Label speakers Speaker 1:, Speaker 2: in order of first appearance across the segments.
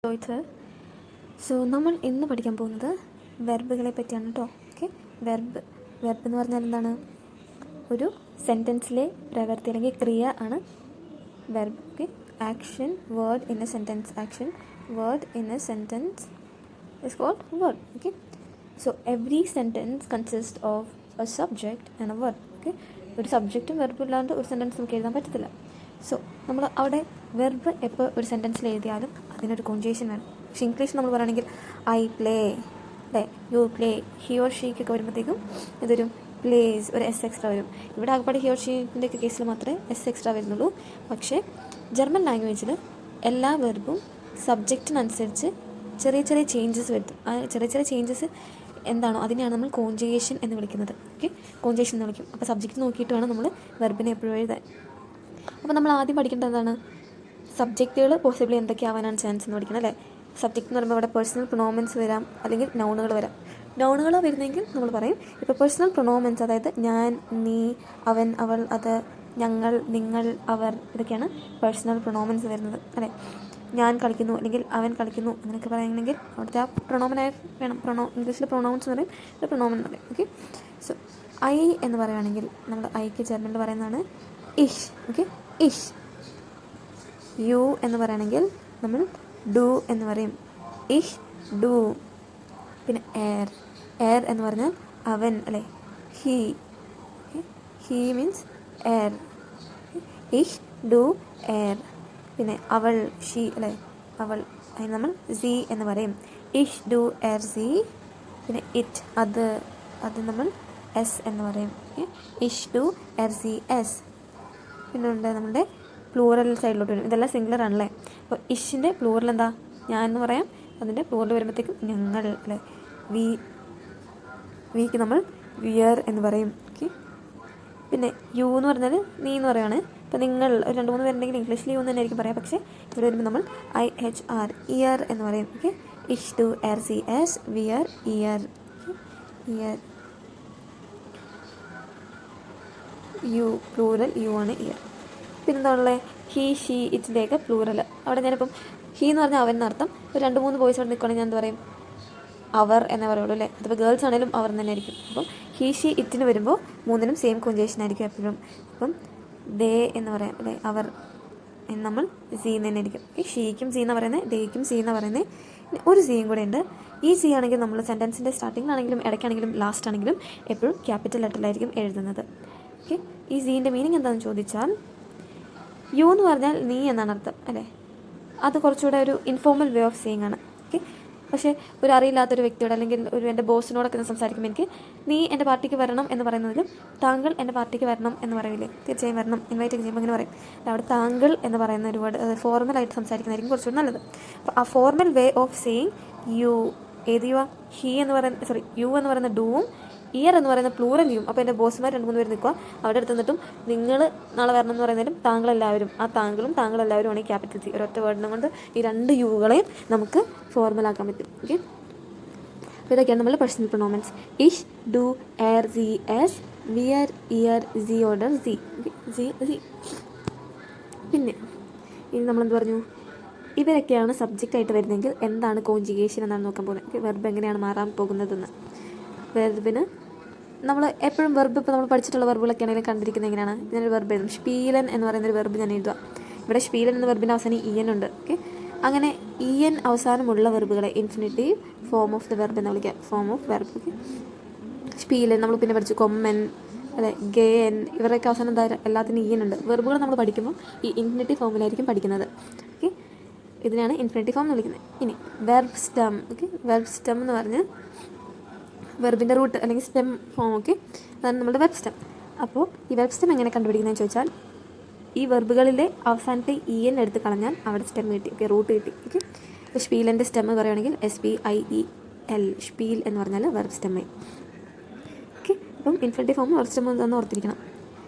Speaker 1: ചോദിച്ചത്. സോ നമ്മൾ ഇന്ന് പഠിക്കാൻ പോകുന്നത് വെർബുകളെ പറ്റിയാണ് കേട്ടോ. ഓക്കെ, വെർബ് എന്ന് പറഞ്ഞാൽ എന്താണ്? ഒരു സെൻറ്റൻസിലെ പ്രവൃത്തി അല്ലെങ്കിൽ ക്രിയ ആണ് verb. Okay, action word in a sentence. Action word in a sentence is called verb. Okay, so every sentence consist of a subject and a verb. Okay, ഒരു സബ്ജക്റ്റും വെർബും ഇല്ലാണ്ട് ഒരു സെൻറ്റൻസ് നമുക്ക് എഴുതാൻ പറ്റത്തില്ല. സോ നമ്മൾ അവിടെ വെർബ് എപ്പോൾ ഒരു സെൻറ്റൻസിൽ എഴുതിയാലും അതിനൊരു കോൺജുഗേഷൻ വേണം. പക്ഷേ ഇംഗ്ലീഷ് നമ്മൾ പറയുകയാണെങ്കിൽ ഐ പ്ലേ, അല്ലേ, യു പ്ലേ, ഹി ഓർ ഷീക്കൊക്കെ വരുമ്പോഴത്തേക്കും ഇതൊരു പ്ലേസ്, ഒരു എസ് എക്സ്ട്രാ വരും. ഇവിടെ ആകപ്പാട് ഹി ഓർ ഷീൻ്റെയൊക്കെ കേസിൽ മാത്രമേ എസ് എക്സ്ട്രാ വരുന്നുള്ളൂ. പക്ഷേ ജർമ്മൻ ലാംഗ്വേജിൽ എല്ലാ വെർബും സബ്ജക്റ്റിനനുസരിച്ച് ചെറിയ ചെറിയ ചേഞ്ചസ് വരുത്തും. ആ ചെറിയ ചെറിയ ചേഞ്ചസ് എന്താണോ അതിനെയാണ് നമ്മൾ കോൺജുഗേഷൻ എന്ന് വിളിക്കുന്നത്. ഓക്കെ, കോൺജുഗേഷൻ എന്ന് വിളിക്കും. അപ്പോൾ സബ്ജക്റ്റ് നോക്കിയിട്ട് വേണം നമ്മൾ വെർബിനെ എപ്പോഴും എഴുതാൻ. അപ്പോൾ നമ്മൾ ആദ്യം പഠിക്കേണ്ടത് എന്താണ്? സബ്ജക്റ്റുകൾ പോസിബിളി എന്തൊക്കെയാവാനാണ് ചാൻസ് എന്ന് പഠിക്കണം, അല്ലേ? സബ്ജക്റ്റ് എന്ന് പറയുമ്പോൾ ഇവിടെ പേഴ്സണൽ പ്രൊനോമൻസ് വരാം, അല്ലെങ്കിൽ നൗണുകൾ വരാം. നൗണുകളോ വരുന്നെങ്കിൽ നമ്മൾ പറയും. ഇപ്പോൾ പേഴ്സണൽ പ്രൊനോമൻസ്, അതായത് ഞാൻ, നീ, അവൻ, അവൾ, അത്, ഞങ്ങൾ, നിങ്ങൾ, അവർ, ഇതൊക്കെയാണ് പേഴ്സണൽ പ്രൊനോമൻസ് വരുന്നത്, അല്ലേ? ഞാൻ കളിക്കുന്നു അല്ലെങ്കിൽ അവൻ കളിക്കുന്നു അങ്ങനെയൊക്കെ പറയുകയാണെങ്കിൽ അവിടുത്തെ ആ പ്രൊനോമനായി വേണം. ഇംഗ്ലീഷിൽ പ്രൊനൗൺസ് എന്ന് പറയും, ഇത് പ്രൊനോമൻ എന്ന് പറയും. ഓക്കെ, സോ ഐ എന്ന് പറയുകയാണെങ്കിൽ നമ്മൾ ഐക്ക് ജർമ്മനിൽ പറയുന്നതാണ് ഇഷ്. ഓക്കെ, ഇഷ്. യു എന്ന് പറയുകയാണെങ്കിൽ നമ്മൾ ഡു എന്ന് പറയും, ഇഷ് ഡു. പിന്നെ എയർ, എയർ എന്ന് പറഞ്ഞാൽ അവൻ, അല്ലേ, ഹീ. He means air. ഇഷ് ഡു എയർ. പിന്നെ അവൾ, ഷീ, അല്ലേ, അവൾ, അതിന് നമ്മൾ സി എന്ന് പറയും, ഇഷ് ഡു എയർ സി. പിന്നെ ഇറ്റ്, അത് നമ്മൾ എസ് എന്ന് പറയും, ഇഷ് ഡു എയർ സി എസ്. പിന്നെ ഉണ്ട് നമ്മുടെ പ്ലൂറൽ സൈഡിലോട്ട് വരും. ഇതെല്ലാം സിംഗുലർ ആണല്ലേ. അപ്പോൾ ഇഷിൻ്റെ പ്ലൂറൽ എന്താ? ഞാൻ എന്ന് പറയാം. അതിൻ്റെ പ്ലൂറൽ വരുമ്പോഴത്തേക്കും ഞങ്ങൾ, അല്ലേ, വിക്ക് നമ്മൾ വിയർ എന്ന് പറയും. ഓക്കെ, പിന്നെ യു എന്ന് പറഞ്ഞാൽ നീ എന്ന് പറയുകയാണ്. ഇപ്പോൾ നിങ്ങൾ ഒരു 2-3 പേരുണ്ടെങ്കിൽ ഇംഗ്ലീഷിൽ യു എന്ന് തന്നെ ആയിരിക്കും പറയാം. പക്ഷേ ഇവിടെ വരുമ്പോൾ നമ്മൾ IHR, ഇയർ എന്ന് പറയും. ഓക്കെ, ഇഷ് ടു എയർ സി എസ്, വിയർ, ഇയർ. ഇയർ, യു പ്ലൂറൽ, യു ആണ് ഇയർ. പിന്നെന്താണുള്ളത്? ഹീ, ഷീ, ഇറ്റിൻ്റെയൊക്കെ പ്ലൂറൽ. അവിടെ ഞാനിപ്പം ഹീ എന്ന് പറഞ്ഞാൽ അവൻ എന്നർത്ഥം. ഒരു 2-3 ബോയ്സ് അവിടെ നിൽക്കുകയാണെങ്കിൽ ഞാൻ എന്താ പറയും? അവർ എന്നേ പറയുള്ളൂ, അല്ലേ? അതിപ്പോൾ ഗേൾസ് ആണെങ്കിലും അവർ തന്നെ ആയിരിക്കും. അപ്പം ഹീ, ഷീ, ഇറ്റിന് വരുമ്പോൾ മൂന്നിനും സെയിം കോൺജുഗേഷൻ ആയിരിക്കും എപ്പോഴും. അപ്പം ദേ എന്ന് പറയാം, അല്ലേ, അവർ എന്ന് നമ്മൾ സി എന്ന് തന്നെ ആയിരിക്കും. ഈ ഷീക്കും സി എന്ന് പറയുന്നത്, ദേയ്ക്കും സി എന്ന് പറയുന്നത്. ഒരു സിയും കൂടെ ഉണ്ട്. ഈ സി ആണെങ്കിൽ നമ്മൾ സെൻറ്റൻസിൻ്റെ സ്റ്റാർട്ടിങ്ങിലാണെങ്കിലും ഇടയ്ക്കാണെങ്കിലും ലാസ്റ്റ് ആണെങ്കിലും എപ്പോഴും ക്യാപിറ്റൽ ലെറ്ററിലായിരിക്കും എഴുതുന്നത്. ഓക്കെ, ഈ സീൻ്റെ മീനിങ് എന്താണെന്ന് ചോദിച്ചാൽ, യു എന്ന് പറഞ്ഞാൽ നീ എന്നാണ് അർത്ഥം, അല്ലേ? അത് കുറച്ചുകൂടെ ഒരു ഇൻഫോർമൽ വേ ഓഫ് സീയിങ് ആണ്. ഓക്കെ, പക്ഷേ ഒരു അറിയില്ലാത്തൊരു വ്യക്തിയോട് അല്ലെങ്കിൽ എൻ്റെ ബോസിനോടൊക്കെ സംസാരിക്കുമ്പോൾ എനിക്ക് നീ എൻ്റെ പാർട്ടിക്ക് വരണം എന്ന് പറയുന്നതിലും താങ്കൾ എൻ്റെ പാർട്ടിക്ക് വരണം എന്ന് പറയില്ലേ? തീർച്ചയായും വരണം, ഇൻവൈറ്റ് ഒക്കെ ചെയ്യുമ്പോൾ അങ്ങനെ പറയും. അവിടെ താങ്കൾ എന്ന് പറയുന്ന ഒരു വേർഡ് ഫോർമലായിട്ട് സംസാരിക്കുന്നതായിരിക്കും കുറച്ചുകൂടി നല്ലത്. അപ്പോൾ ആ formal way of seeing you, ഏത് യു ആ? ഹീ എന്ന് പറയുന്ന യു എന്ന് പറയുന്ന ഡൂവും ഇയർ എന്ന് പറയുന്ന പ്ലൂറൽ യും. അപ്പോൾ എൻ്റെ ബോസ്മാർ 2-3 പേര് നിൽക്കുക. അവിടെ അടുത്ത് നിന്നിട്ടും നിങ്ങൾ നാളെ വരണം എന്ന് പറയുന്നതിലും താങ്കളെല്ലാവരും, ആ താങ്കളും താങ്കളെല്ലാവരും ആണ് ഈ ക്യാപിറ്റൽ സി. ഒരൊറ്റ വേർഡിനെ കൊണ്ട് ഈ 2 യുകളെയും നമുക്ക് ഫോർമലാക്കാൻ പറ്റും. ഓക്കെ, അപ്പോൾ ഇതൊക്കെയാണ് നമ്മൾ പേഴ്സണൽ പ്രൊനോമൻസ്. ഇഷ്, ഡു, എയർ, സി, എസ്, വിയർ, ഇയർ, സി ഓർഡർ, സി. സി. പിന്നെ ഇനി നമ്മളെന്ത് പറഞ്ഞു? ഇവരൊക്കെയാണ് സബ്ജക്റ്റായിട്ട് വരുന്നതെങ്കിൽ എന്താണ് കോൺജുഗേഷൻ എന്നാണ് നോക്കാൻ പോകുന്നത്. വെർബ് എങ്ങനെയാണ് മാറാൻ പോകുന്നതെന്ന്. വെർബിന് നമ്മൾ എപ്പോഴും വെർബ്, ഇപ്പോൾ നമ്മൾ പഠിച്ചിട്ടുള്ള വെർബുകളൊക്കെ ആണെങ്കിലും കണ്ടിരിക്കുന്നത് എങ്ങനെയാണ്? ഇതിനൊരു വെർബ് എഴുതും. ഷ്പീലൻ എന്ന് പറയുന്നൊരു വെർബ് ഞാൻ എഴുതുക. ഇവിടെ ഷ്പീലൻ എന്ന വെർബിൻ്റെ അവസാനം ഇയൻ ഉണ്ട്. ഓക്കെ, അങ്ങനെ ഇയൻ അവസാനമുള്ള വെർബുകളെ infinitive form of the verb എന്ന് വിളിക്കാം. Form of verb. ഓക്കെ, ഷ്പീലൻ നമ്മൾ പിന്നെ പഠിച്ചു. കൊമ്മൻ, അല്ലെ, ഗേൻ, ഇവരുടെയൊക്കെ അവസാനം എന്താ? എല്ലാത്തിനും ഇയൻ ഉണ്ട്. വെർബുകൾ നമ്മൾ പഠിക്കുമ്പോൾ ഈ ഇൻഫിനിറ്റീവ് ഫോമിലായിരിക്കും പഠിക്കുന്നത്. ഓക്കെ, ഇതിനാണ് ഇൻഫിനിറ്റീവ് ഫോം എന്ന് വിളിക്കുന്നത്. ഇനി verb stem. Okay, verb stem എന്ന് പറഞ്ഞ് വെർബിൻ്റെ റൂട്ട് അല്ലെങ്കിൽ സ്റ്റെം ഫോം. ഓക്കെ, അതാണ് നമ്മുടെ വെർബ് സ്റ്റെം. അപ്പോൾ ഈ വെർബ് സ്റ്റെം എങ്ങനെ കണ്ടുപിടിക്കുന്നതെന്ന് ചോദിച്ചാൽ, ഈ വെർബുകളിലെ അവസാനത്തെ ഇയൻ എടുത്ത് കളഞ്ഞാൽ അവിടെ സ്റ്റെം കിട്ടി. ഓക്കെ, റൂട്ട് കിട്ടി. ഓക്കെ, ഇപ്പോൾ ഷ്പീലൻ്റെ സ്റ്റെം പറയുകയാണെങ്കിൽ SPIEL, ഷ്പീൽ എന്ന് പറഞ്ഞാൽ വെർബ് സ്റ്റെമ്മായി. ഓക്കെ, അപ്പം ഇൻഫിനിറ്റീവ് ഫോം വെർബ് സ്റ്റെം എന്ന് ഓർത്തിരിക്കണം.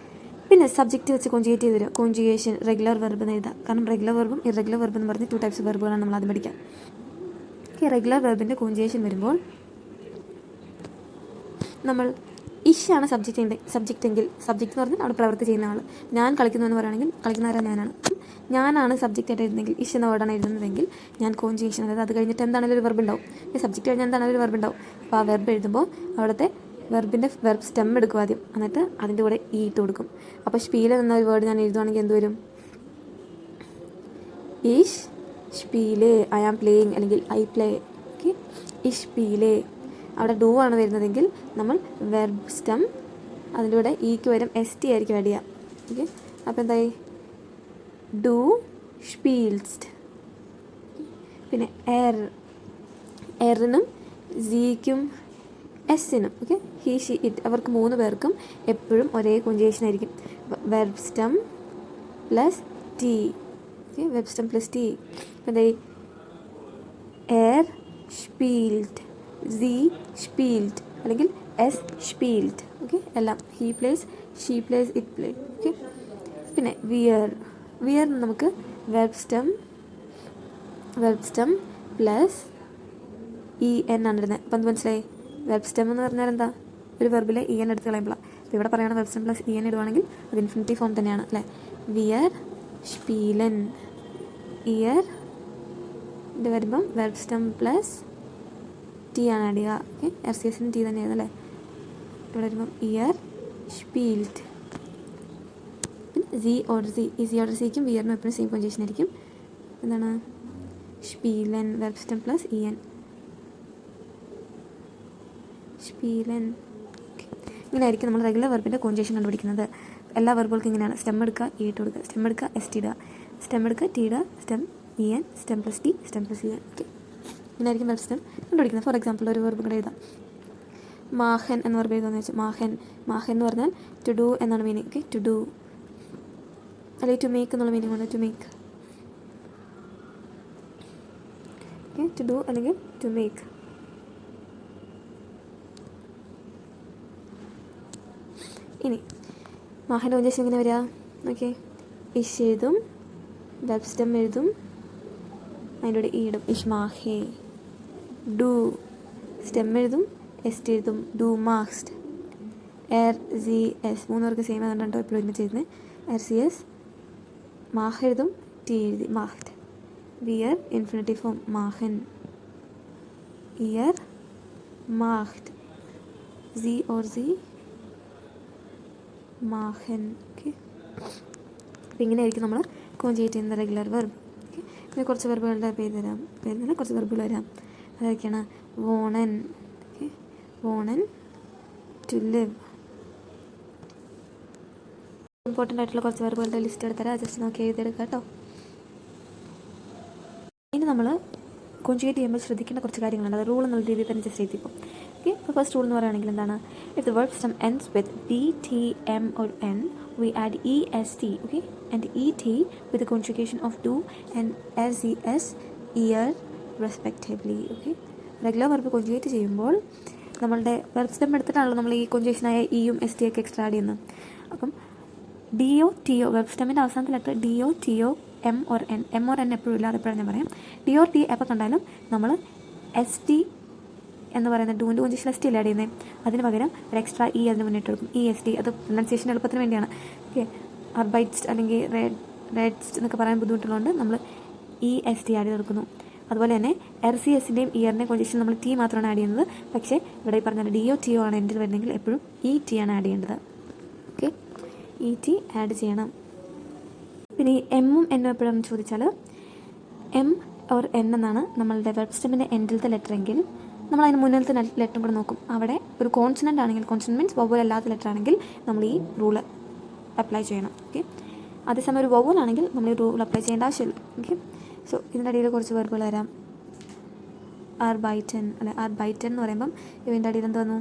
Speaker 1: പിന്നെ സബ്ജക്റ്റ് വെച്ച് കോൺജുഗേറ്റ് ചെയ്ത് തരും. കോൺജുഗേഷൻ റെഗുലർ വെർബ് എന്ന് എഴുതാം. കാരണം റെഗുലർ വെർബും ഇറഗുലർ വെർബ് എന്ന് പറഞ്ഞ് 2 ടൈപ്സ് വെർബുകളാണ് നമ്മൾ ആദ്യം പഠിക്കുക. ഓക്കെ, റെഗുലർ വെർബിൻ്റെ കോൺജുഗേഷൻ വരുമ്പോൾ നമ്മൾ ഇഷാണ് സബ്ജക്റ്റ് എങ്കിൽ, സബ്ജക്റ്റ് എന്ന് പറഞ്ഞാൽ അവിടെ പ്രവൃത്തി ചെയ്യുന്ന ആൾ. ഞാൻ കളിക്കുന്നു എന്ന് പറയുകയാണെങ്കിൽ കളിക്കുന്ന ആരാ? ഞാനാണ്. ഞാനാണ് സബ്ജക്റ്റായിട്ട് എഴുതുന്നെങ്കിൽ ഇഷ് എന്ന വേർഡാണ് എഴുതുന്നതെങ്കിൽ ഞാൻ കോൺജുഗേഷൻ, അതായത് അത് കഴിഞ്ഞിട്ട് എന്താണെങ്കിലും ഒരു വെർബ് ഉണ്ടാവും. സബ്ജക്റ്റ് കഴിഞ്ഞാൽ എന്താണെങ്കിലും ഒരു വെർബ് ഉണ്ടാവും. അപ്പോൾ ആ വെർബ് എഴുതുമ്പോൾ അവിടുത്തെ വെർബിൻ്റെ വെർബ് സ്റ്റെം എടുക്കും ആദ്യം, എന്നിട്ട് അതിൻ്റെ കൂടെ ഈ ഇട്ട് കൊടുക്കും. അപ്പോൾ സ്പീലൻ എന്ന ഒരു വേർഡ് ഞാൻ എഴുതുവാണെങ്കിൽ എന്ത് വരും? ഇഷ് സ്പീലേ, ഐ ആം പ്ലേയിങ് അല്ലെങ്കിൽ ഐ പ്ലേ. ഓക്കെ, ഇഷ് സ്പീലേ. അവിടെ ഡു ആണ് വരുന്നതെങ്കിൽ നമ്മൾ വെർബ് സ്റ്റെം അതിൻ്റെ കൂടെ ഈക്ക് വരും എസ് ടി ആയിരിക്കും ആഡ് ചെയ്യുക. ഓക്കെ, അപ്പോൾ എന്തായി? ഡു സ്പീൽസ്റ്റ്. പിന്നെ എറിനും സിക്കും എസ്സിനും, ഓക്കെ, ഹി ഷി ഇറ്റ്, അവർക്ക് 3 പേർക്കും എപ്പോഴും ഒരേ കോൺജുഗേഷൻ ആയിരിക്കും. Verb stem plus T. Okay, verb stem plus T. എന്തായി? എർ സ്പീൽഡ്, സി സ്പീൽഡ് അല്ലെങ്കിൽ എസ് സ്പീൽഡ്. ഓക്കെ, എല്ലാം he place, she place, it play. Okay, പിന്നെ വിയർ നമുക്ക് verb stem plus e N ആണ് ഇടുന്നത്. അപ്പം അത് മനസ്സിലായി? വെർബ് സ്റ്റെം എന്ന് പറഞ്ഞാൽ എന്താ? ഒരു വെർബിലെ ഇ എൻ എടുത്ത് കളയുമ്പോഴാണ്. അപ്പോൾ ഇവിടെ പറയുകയാണ് verb stem plus e n ഇടുവാണെങ്കിൽ അത് ഇൻഫിനിറ്റീവ് ഫോം തന്നെയാണ് അല്ലേ? വിയർ സ്പീലൻ. ഇയർ ഇത് വരുമ്പം വെർബ് സ്റ്റെം പ്ലസ് ടി ആണ് ആഡ് ചെയ്യുക. ഓക്കെ, RCSന് ടി തന്നെയാണ് അല്ലേ? ഇവിടെ വരുമ്പം ഇയർ സ്പീൽഡ്. പിന്നെ സി ഓർഡർ സിക്കും വിയറിനും എപ്പോഴും സെയിം കോൺജുഗേഷൻ ആയിരിക്കും. എന്താണ്? സ്പീലൻ, verb stem plus e n, സ്പീലൻ. ഇങ്ങനെ ആയിരിക്കും നമ്മൾ റെഗുലർ വെർബിൻ്റെ കോൺജുഗേഷൻ കണ്ടുപിടിക്കുന്നത്. എല്ലാ വെർബുകൾക്കും ഇങ്ങനെയാണ്. സ്റ്റെം എടുക്കുക, ഇ ഇട്ട് കൊടുക്കുക, സ്റ്റെം എടുക്കുക, എസ് ടി ഇടുക, സ്റ്റെം എടുക്കുക, ടി ഇടുക, stem E N, stem plus T, stem plus e N. Okay, ഇങ്ങനെ ആയിരിക്കും വെർബ് സ്റ്റെം കണ്ടുപിടിക്കുന്നത്. ഫോർ എക്സാമ്പിൾ ഒരു വെർബ് കൂടെ എഴുതാം. മാഹൻ എന്ന വെർബ് എഴുതാമെന്ന് വെച്ചാൽ മാഹൻ എന്ന് പറഞ്ഞാൽ ടു ഡു എന്നാണ് മീനിങ്. ഓക്കെ, ടു ഡു അല്ലെങ്കിൽ ടു മേക്ക് എന്നുള്ള മീനിങ് ഉണ്ട്. To make. Okay, to do അല്ലെങ്കിൽ ടു മേക്ക്. ഇനി മാഹൻ്റെ കോൺജുഗേഷൻ എങ്ങനെ വരിക? ഓക്കെ, ഇഷ് എഴുതും, വെർബ് സ്റ്റെം എഴുതും, അതിൻ്റെ കൂടെ ഈ ഇടും, ഇഷ് മാഹേ. ഡു സ്റ്റെം എഴുതും, എസ് ടി എഴുതും, do maxed. Er C S 3 പേർക്ക് സെയിം ആയതുകൊണ്ടോ എപ്പോഴും ഒരുമിച്ച് എഴുതുന്നത്. RCS മാഹ എഴുതും, ടി എഴുതി, മാഹ്ഡ്. വിയർ ഇൻഫിനിറ്റീവ് ഫോം മാഹൻ. ഇയർ മാഹ്ഡ്, സി ഓർ സി മാഹൻ. ഓക്കെ, അപ്പോൾ ഇങ്ങനെയായിരിക്കും നമ്മൾ കോൺജുഗേറ്റ് ചെയ്യുന്ന റെഗുലർ വെർബ്. ഓക്കെ, പിന്നെ കുറച്ച് വെർബുകളുടെ പേര് കുറച്ച് വെർബുകൾ വരാം. അതൊക്കെയാണ് വോണൻ. ഓക്കെ, വോണൻ, ടു ലിവ്. ഇമ്പോർട്ടൻ്റ് ആയിട്ടുള്ള കുറച്ച് വെർബുകളുടെ ലിസ്റ്റ് എടുത്തരാം, ജസ്റ്റ് നോക്കി എഴുതിയെടുക്കുക കേട്ടോ. ഇനി നമ്മൾ കോൺജുഗേറ്റ് ചെയ്യുമ്പോൾ ശ്രദ്ധിക്കേണ്ട കുറച്ച് കാര്യങ്ങളുണ്ട്. അത് റൂൾ എന്നുള്ള രീതിയിൽ തന്നെ ജസ്റ്റ് എഴുതിക്കും. ഓക്കെ, അപ്പോൾ ഫസ്റ്റ് റൂൾ എന്ന് പറയുകയാണെങ്കിൽ എന്താണ്? If the verb stem ends with B, T, M or N, we add EST, okay, and ET with the conjugation of do and SES, ear respectively. Okay, regular verb conjugate ചെയ്യുമ്പോൾ നമ്മളുടെ verb stem എടുത്തിട്ടാണല്ലോ നമ്മൾ ഈ കോൺജുഗേഷനായ ഇയും S T ഒക്കെ extra add ചെയ്യുന്നത്. അപ്പം DO TO verb സ്റ്റെമ്മിൻ്റെ അവസാനത്തെ letter DO TO M or N എപ്പോഴും ഇല്ല, അതെപ്പോഴും ഞാൻ പറയാം. D or T എപ്പോൾ കണ്ടാലും നമ്മൾ ST എന്ന് പറയുന്ന ഡൂൻ്റെ കോൺജുഗേഷൻ എസ് ടി അല്ല ആഡ് ചെയ്യുന്നത്. അതിന് പകരം ഒരു എക്സ്ട്രാ ഇ അതിന് മുന്നിട്ട് കൊടുക്കും, EST. അത് പ്രൊനൗൺസിയേഷൻ എളുപ്പത്തിന് വേണ്ടിയാണ്. ഓക്കെ, അർബൈറ്റ്സ്റ്റ് അല്ലെങ്കിൽ റെഡ്സ്റ്റ് എന്നൊക്കെ പറയാൻ ബുദ്ധിമുട്ടുള്ളതുകൊണ്ട് നമ്മൾ EST ആഡ് ചെയ്ത് കൊടുക്കുന്നു. അതുപോലെ തന്നെ RCSൻ്റെയും ഇയറിൻ്റെയും കോൺജുഗേഷൻ നമ്മൾ ടി മാത്രമാണ് ആഡ് ചെയ്യുന്നത്. പക്ഷേ ഇവിടെ ഈ പറഞ്ഞാൽ DO TO ആണ് എൻ്റെ വരുന്നെങ്കിൽ എപ്പോഴും ET ആണ് ആഡ് ചെയ്യേണ്ടത്. ഓക്കെ, ET ആഡ് ചെയ്യണം. പിന്നെ ഈ എമ്മും എന്നും എപ്പോഴാണെന്ന് ചോദിച്ചാൽ M or N എന്നാണ് നമ്മളുടെ വെർബ് സ്റ്റെമ്മിൻ്റെ എൻഡിലത്തെ ലെറ്റർ എങ്കിൽ നമ്മൾ അതിന് മുന്നിലത്തെ ലെറ്ററും കൂടെ നോക്കും. അവിടെ ഒരു കോൺസണൻ്റ് ആണെങ്കിൽ, കോൺസണൻ്റ് മീൻസ് വവ്വൽ അല്ലാത്ത ലെറ്റർ ആണെങ്കിൽ നമ്മൾ ഈ റൂള് അപ്ലൈ ചെയ്യണം. ഓക്കെ, അതേസമയം ഒരു വവ്വൽ ആണെങ്കിൽ നമ്മൾ ഈ റൂൾ അപ്ലൈ ചെയ്യേണ്ട ആവശ്യമില്ല. ഓക്കെ, സോ ഇതിൻ്റെ അടിയിൽ കുറച്ച് വെർബുകൾ വരാം. ആർബൈറ്റൻ എന്ന് പറയുമ്പം ഇതിൻ്റെ അടിയിൽ എന്ത് വന്നു?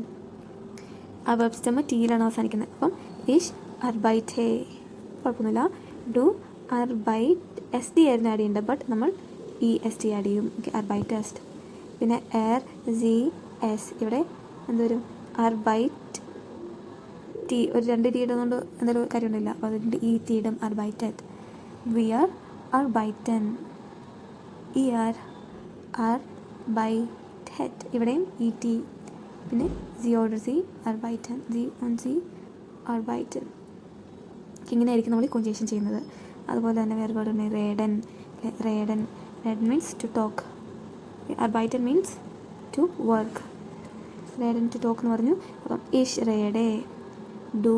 Speaker 1: ആ വെർബ് സ്റ്റെം ടീയിലാണ് അവസാനിക്കുന്നത്. അപ്പം ഇഷ് അർബൈറ്റേ, കുഴപ്പമൊന്നുമില്ല. ഡു അർബൈറ്റ് എസ് ടി ആയിരുന്നു ആഡ് ചെയ്യേണ്ടത്, ബട്ട് നമ്മൾ EST ആഡ് ചെയ്യും. ഓക്കെ, അർബൈറ്റസ്റ്റ്. പിന്നെ RCS ഇവിടെ എന്തൊരു അർബൈറ്റ് ടി, ഒരു 2 ടി ഇടുന്നതുകൊണ്ട് എന്തെങ്കിലും കാര്യമൊന്നുമില്ല. അപ്പോൾ അതിൻ്റെ ET ഇടും, അർബൈറ്റഡ്. വിയർ അർബൈറ്റൻ. ഇയർ അർബൈറ്റഡ്, ഇവിടെയും ET. പിന്നെ സി ഓർഡർ സി അർബൈറ്റൻ, സി ഓൺ സി അർബൈറ്റൻ. ഇങ്ങനെയായിരിക്കും നമ്മൾ കോൺജുഗേഷൻ ചെയ്യുന്നത്. അതുപോലെ തന്നെ വേറെ വേർഡ് റേഡൻ. റേഡൻ മീൻസ് ടു ടോക്ക്. അർബൈറ്റൻ മീൻസ് ടു വർക്ക്. റേഡൻ ടു ടോക്ക് എന്ന് പറഞ്ഞു. അപ്പം ഇഷ് റേഡേ, ഡു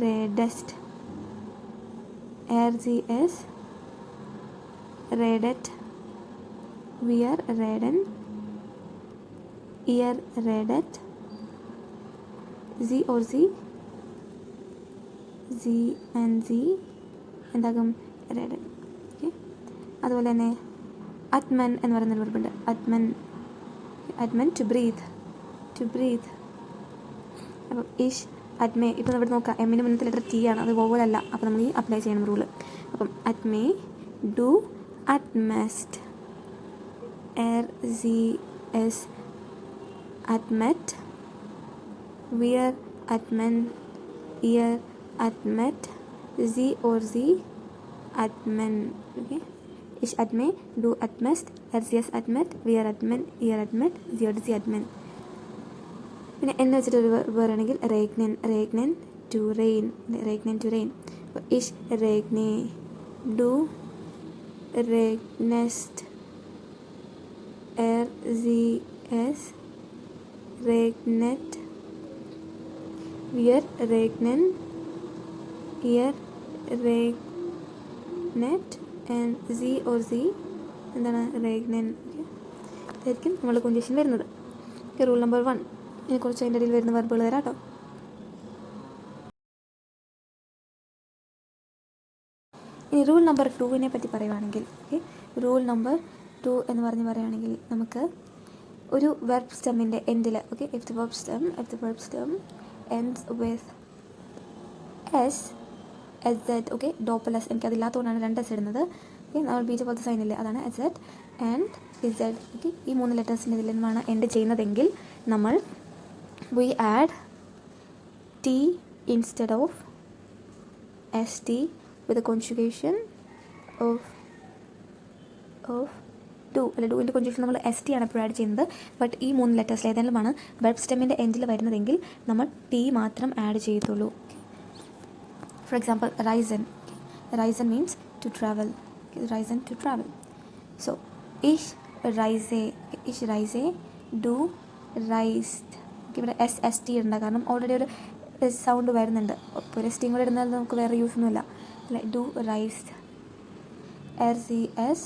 Speaker 1: റേഡസ്റ്റ്, RGS റേഡറ്റ്, വിയർ റേഡൻ, ഇയർ റേഡറ്റ്, or Z and Z എന്താകും റേഡൻ. ഓക്കെ. അതുപോലെ തന്നെ അത്മൻ എന്ന് പറയുന്നൊരു വെർബുണ്ട്. അത്മൻ ടു ബ്രീത്ത്. അപ്പം ഇഷ് അത്മേ. ഇപ്പം ഇവിടെ നോക്കാം, എമ്മിന് മുന്നത്തെ ലെറ്റർ T ആണ്, അത് വോവലല്ല. അപ്പോൾ നമ്മൾ ഈ അപ്ലൈ ചെയ്യണം റൂള്. അപ്പം അത്മേ, ഡു അറ്റ്മസ്റ്റ്, RGS അറ്റ്മെറ്റ്, വിയർ അറ്റ്മൻ, ഇയർ അറ്റ്മെറ്റ്, or Z അറ്റ്മൻ. ഓക്കെ. ഇഷ് അറ്റ്മേ, ഡു അറ്റ്മസ്റ്റ്, RGS അറ്റ്മെറ്റ്, വിയർ അറ്റ്മൻ, ഇയർ അറ്റ്മെറ്റ്, or Z അറ്റ്മൻ. പിന്നെ എന്ന് വെച്ചിട്ടൊരു പറയുകയാണെങ്കിൽ റേഗ്നൻ ടു റെയിൻ. അപ്പോൾ ഇഷ് റേഗ്നേ, ഡു റേഗ്നെസ്റ്റ്, RGS റേഗ്നെറ്റ്, വിയർ റേഗ്നൻ, ഇയർ റേഗ്നെറ്റ്, ആൻഡ് or Z എന്താണ് റേഗ്നൻ. ഇതായിരിക്കും നമ്മൾ കോഞ്ചുഗേഷൻ വരുന്നത്. Rule number 1. ഇനി കുറച്ച് അതിൻ്റെ ഇടയിൽ വരുന്ന വെർബുകൾ തരാം കേട്ടോ. ഇനി റൂൾ നമ്പർ 2 പറ്റി പറയുകയാണെങ്കിൽ, റൂൾ നമ്പർ 2 എന്ന് പറയുകയാണെങ്കിൽ നമുക്ക് ഒരു വെർബ് സ്റ്റെമ്മിൻ്റെ എൻഡിൽ, okay, if the verb stem ends with SZ, okay, ഡോപ്പൽ എസ്. എനിക്കതില്ലാത്തതുകൊണ്ടാണ് 2 S ഇടുന്നത്. ഓക്കെ, നമ്മൾ ബീജ പോലത്തെ സൈൻ ഇല്ലേ, അതാണ് SZ ആൻഡ് Z. ഓക്കെ, ഈ 3 ലെറ്റേഴ്സിൻ്റെ ഇതിൽ നിന്നാണ് എൻഡ് ചെയ്യുന്നതെങ്കിൽ നമ്മൾ we add T instead of ST with a conjugation of do. അല്ല, ഡുവിൻ്റെ കൊഞ്ചുഗേഷൻ നമ്മൾ ST ആണ് എപ്പോഴും ആഡ് ചെയ്യുന്നത്. ബട്ട് ഈ 3 ലെറ്റേഴ്സിൽ ഏതെങ്കിലുമാണ് വെർബ് സ്റ്റെമ്മിൻ്റെ എൻഡിൽ വരുന്നതെങ്കിൽ നമ്മൾ T മാത്രം ആഡ് ചെയ്യത്തുള്ളൂ. ഫോർ എക്സാമ്പിൾ റൈസൻ മീൻസ് ടു ട്രാവൽ. സോ ഇഷ് റൈസേ, ഡു റൈസ്ഡ്. ഇവിടെ ST ഇടണ്ട, കാരണം ഓൾറെഡി ഒരു സൗണ്ട് വരുന്നുണ്ട്. ഇപ്പോൾ ഒരു ST കൂടെ ഇടുന്നാൽ നമുക്ക് വേറെ യൂസൊന്നുമില്ല. അല്ലെ, ഡു റൈസ്ഡ്, RGS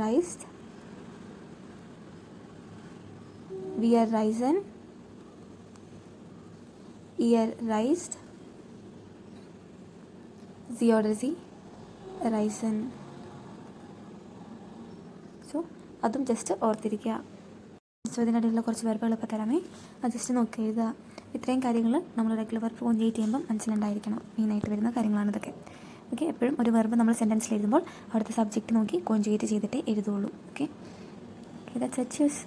Speaker 1: റൈസ്ഡ്, വിയർ റൈസൻ, ഇയർ റൈസ്ഡ്, or Z റൈസൻ. സോ അതും ജസ്റ്റ് ഓർത്തിരിക്കുക. സോ ഇതിനിടയിലുള്ള കുറച്ച് വെർബുകൾ ഇപ്പോൾ തരാമേ, അത് ജസ്റ്റ് നോക്കി എഴുതുക. ഇത്രയും കാര്യങ്ങൾ നമ്മൾ റെഗുലർ വെർബ് കോൺജുഗേറ്റ് ചെയ്യുമ്പം മനസ്സിലുണ്ടായിരിക്കണം. മെയിനായിട്ട് വരുന്ന കാര്യങ്ങളാണ് ഇതൊക്കെ. ഓക്കെ, എപ്പോഴും ഒരു വെർബ് നമ്മൾ സെൻറ്റൻസിൽ എഴുതുമ്പോൾ അവിടുത്തെ സബ്ജക്റ്റ് നോക്കി കോൺജുഗേറ്റ് ചെയ്തിട്ടേ എഴുതുള്ളൂ. Okay, that's it.